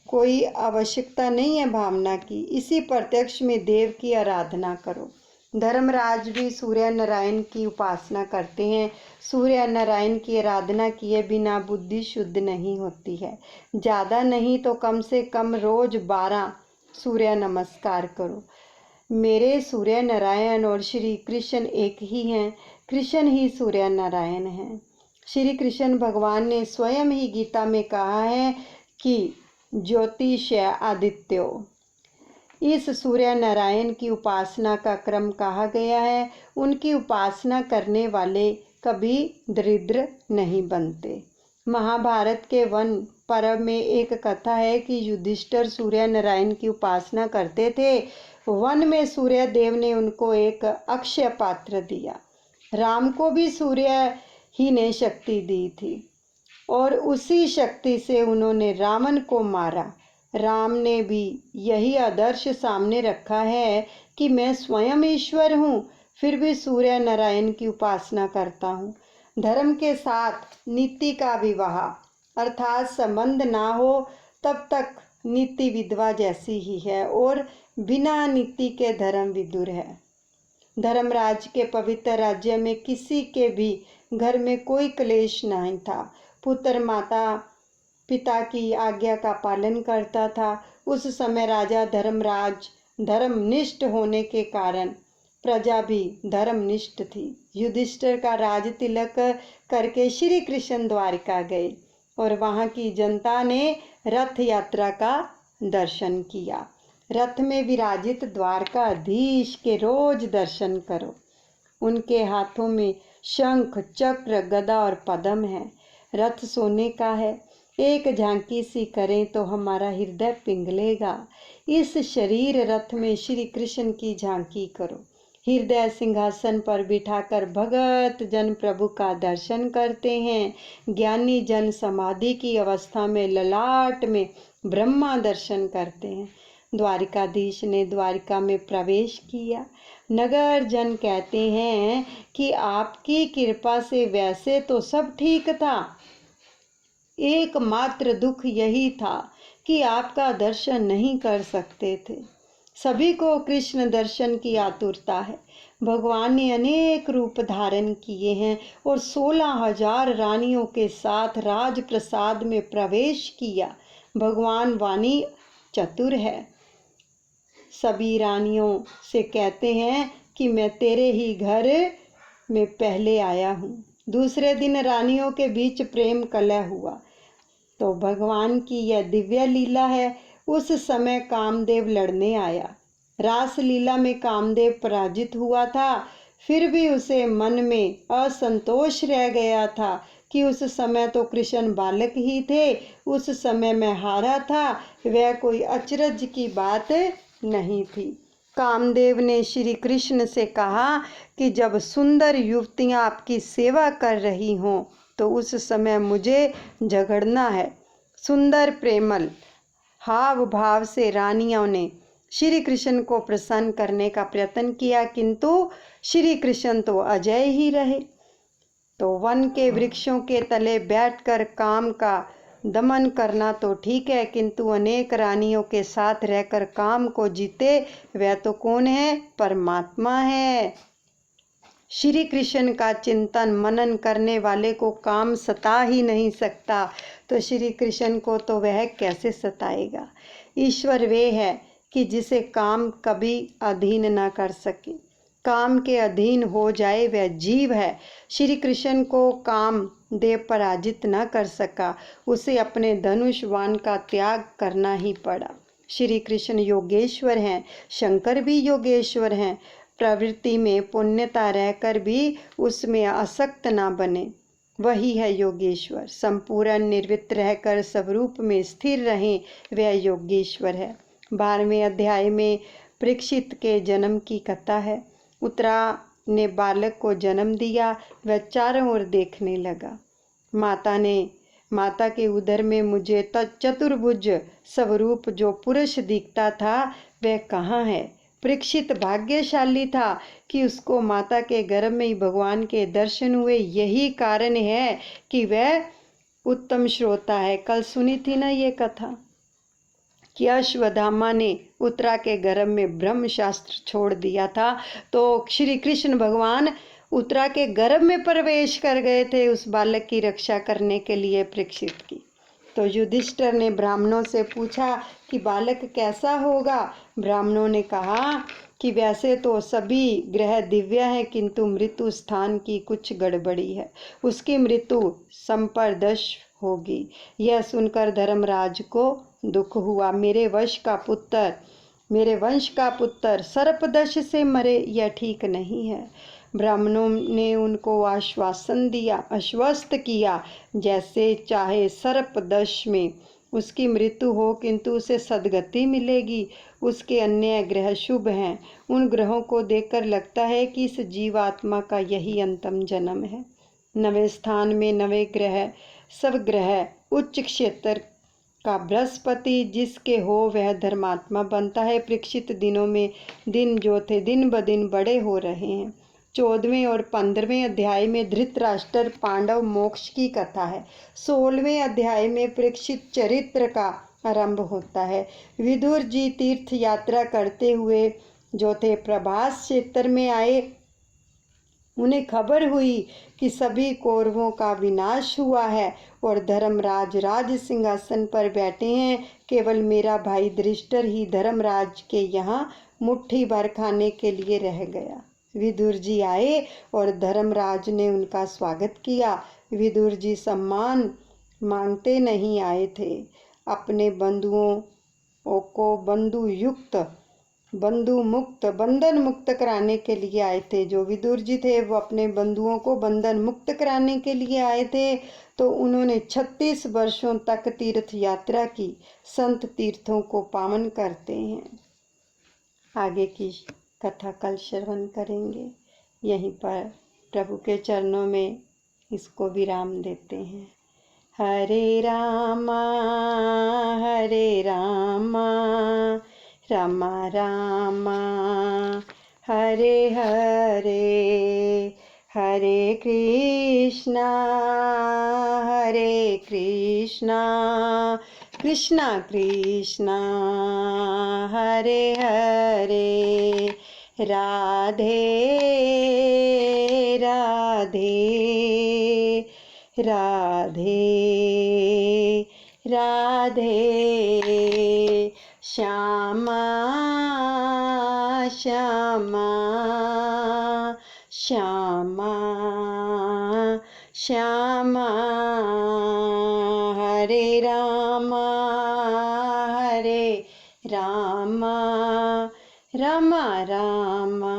कोई आवश्यकता नहीं है भावना की। इसी प्रत्यक्ष में देव की आराधना करो। धर्मराज भी सूर्य नारायण की उपासना करते हैं। सूर्य नारायण की आराधना किए बिना बुद्धि शुद्ध नहीं होती है। ज़्यादा नहीं तो कम से कम रोज 12 सूर्य नमस्कार करो। मेरे सूर्य नारायण और श्री कृष्ण एक ही हैं। कृष्ण ही सूर्य नारायण हैं। श्री कृष्ण भगवान ने स्वयं ही गीता में कहा है कि ज्योतिष आदित्यो। इस सूर्य नारायण की उपासना का क्रम कहा गया है। उनकी उपासना करने वाले कभी दरिद्र नहीं बनते। महाभारत के वन पर्व में एक कथा है कि युधिष्ठिर सूर्य नारायण की उपासना करते थे। वन में सूर्य देव ने उनको एक अक्षय पात्र दिया। राम को भी सूर्य ही ने शक्ति दी थी और उसी शक्ति से उन्होंने रावण को मारा। राम ने भी यही आदर्श सामने रखा है कि मैं स्वयं ईश्वर हूँ, फिर भी सूर्य नारायण की उपासना करता हूँ। धर्म के साथ नीति का विवाह अर्थात संबंध ना हो तब तक नीति विधवा जैसी ही है और बिना नीति के धर्म विदुर है। धर्मराज के पवित्र राज्य में किसी के भी घर में कोई क्लेश नहीं था। पुत्र माता पिता की आज्ञा का पालन करता था। उस समय राजा धर्मराज धर्मनिष्ठ होने के कारण प्रजा भी धर्मनिष्ठ थी। युधिष्ठिर का राज तिलक करके श्री कृष्ण द्वारिका गए और वहाँ की जनता ने रथ यात्रा का दर्शन किया। रथ में विराजित द्वारकाधीश के रोज दर्शन करो। उनके हाथों में शंख चक्र गदा और पद्म है। रथ सोने का है। एक झांकी सी करें तो हमारा हृदय पिघलेगा। इस शरीर रथ में श्री कृष्ण की झांकी करो। हृदय सिंहासन पर बिठाकर भगत जन प्रभु का दर्शन करते हैं। ज्ञानी जन समाधि की अवस्था में ललाट में ब्रह्मा दर्शन करते हैं। द्वारिकाधीश ने द्वारिका में प्रवेश किया। नगर जन कहते हैं कि आपकी कृपा से वैसे तो सब ठीक था, एकमात्र दुख यही था कि आपका दर्शन नहीं कर सकते थे। सभी को कृष्ण दर्शन की आतुरता है। भगवान ने अनेक रूप धारण किए हैं और 16,000 रानियों के साथ राजप्रसाद में प्रवेश किया। भगवान वाणी चतुर है। सभी रानियों से कहते हैं कि मैं तेरे ही घर में पहले आया हूँ। दूसरे दिन रानियों के बीच प्रेम कलह हुआ। तो भगवान की यह दिव्य लीला है। उस समय कामदेव लड़ने आया। रास लीला में कामदेव पराजित हुआ था। फिर भी उसे मन में असंतोष रह गया था कि उस समय तो कृष्ण बालक ही थे, उस समय मैं हारा था। वह कोई अचरज की बात नहीं थी। कामदेव ने श्री कृष्ण से कहा कि जब सुंदर युवतियां आपकी सेवा कर रही हों तो उस समय मुझे झगड़ना है। सुंदर प्रेमल हाव भाव से रानियों ने श्री कृष्ण को प्रसन्न करने का प्रयत्न किया, किंतु श्री कृष्ण तो अजय ही रहे। तो वन के वृक्षों के तले बैठकर काम का दमन करना तो ठीक है, किंतु अनेक रानियों के साथ रहकर काम को जीते वह तो कौन है? परमात्मा है। श्री कृष्ण का चिंतन मनन करने वाले को काम सता ही नहीं सकता, तो श्री कृष्ण को तो वह कैसे सताएगा। ईश्वर वे है कि जिसे काम कभी अधीन न कर सके। काम के अधीन हो जाए वह जीव है। श्री कृष्ण को काम देव पराजित न कर सका, उसे अपने धनुष बाण का त्याग करना ही पड़ा। श्री कृष्ण योगेश्वर हैं, शंकर भी योगेश्वर हैं। प्रवृत्ति में पुण्यता रहकर भी उसमें आसक्त ना बने, वही है योगेश्वर। संपूर्ण निर्वित रहकर स्वरूप में स्थिर रहें, वह योगेश्वर है। 12वें अध्याय में परीक्षित के जन्म की कथा है। उत्तरा ने बालक को जन्म दिया। वह चारों ओर देखने लगा। माता के उदर में मुझे चतुर्भुज स्वरूप जो पुरुष दिखता था वह कहाँ है? परीक्षित भाग्यशाली था कि उसको माता के गर्भ में ही भगवान के दर्शन हुए। यही कारण है कि वह उत्तम श्रोता है। कल सुनी थी ना ये कथा कि अश्वत्थामा ने उत्तरा के गर्भ में ब्रह्म शास्त्र छोड़ दिया था, तो श्री कृष्ण भगवान उत्तरा के गर्भ में प्रवेश कर गए थे उस बालक की रक्षा करने के लिए परीक्षित की। तो युधिष्ठिर ने ब्राह्मणों से पूछा कि बालक कैसा होगा। ब्राह्मणों ने कहा कि वैसे तो सभी ग्रह दिव्य हैं, किंतु मृत्यु स्थान की कुछ गड़बड़ी है, उसकी मृत्यु संप्रदश होगी। यह सुनकर धर्मराज को दुख हुआ। मेरे वंश का पुत्र सर्पदंश से मरे, यह ठीक नहीं है। ब्राह्मणों ने उनको आश्वस्त किया, जैसे चाहे सर्पदंश में उसकी मृत्यु हो, किंतु उसे सद्गति मिलेगी। उसके अन्य ग्रह शुभ हैं। उन ग्रहों को देखकर लगता है कि इस जीवात्मा का यही अंतिम जन्म है। 9वें स्थान में 9 ग्रह सब ग्रह उच्च क्षेत्र का बृहस्पति जिसके हो वह धर्मात्मा बनता है। परीक्षित दिनों में दिन जो थे दिन ब दिन बड़े हो रहे हैं। 14वें और 15वें अध्याय में धृतराष्ट्र पांडव मोक्ष की कथा है। 16वें अध्याय में परीक्षित चरित्र का आरंभ होता है। विदुर जी तीर्थ यात्रा करते हुए जो थे प्रभास क्षेत्र में आए। उन्हें खबर हुई कि सभी कौरवों का विनाश हुआ है और धर्मराज राज सिंहासन पर बैठे हैं। केवल मेरा भाई धृष्टर ही धर्मराज के यहाँ मुट्ठी भर खाने के लिए रह गया। विदुर जी आए और धर्मराज ने उनका स्वागत किया। विदुर जी सम्मान मांगते नहीं आए थे, अपने बंधुओं को बंधन मुक्त कराने के लिए आए थे। जो विदुर जी थे वो अपने बंधुओं को बंधन मुक्त कराने के लिए आए थे। तो उन्होंने 36 वर्षों तक तीर्थ यात्रा की। संत तीर्थों को पावन करते हैं। आगे की कथा कल श्रवण करेंगे। यहीं पर प्रभु के चरणों में इसको विराम देते हैं। हरे रामा रामा रामा हरे हरे, हरे कृष्णा कृष्णा कृष्णा हरे हरे राधे राधे राधे राधे श्यामा श्यामा श्यामा श्यामा हरे रामा रामा रामा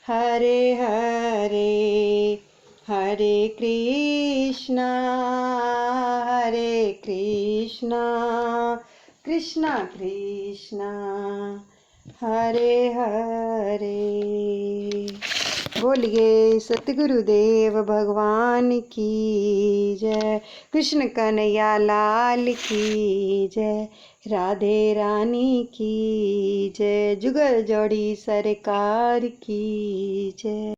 हरे हरे हरे कृष्णा कृष्णा कृष्णा हरे हरे। बोलिए सतगुरुदेव भगवान की जय, कृष्ण कन्हैया लाल की जय, राधे रानी की जय, जुगल जोड़ी सरकार की जय।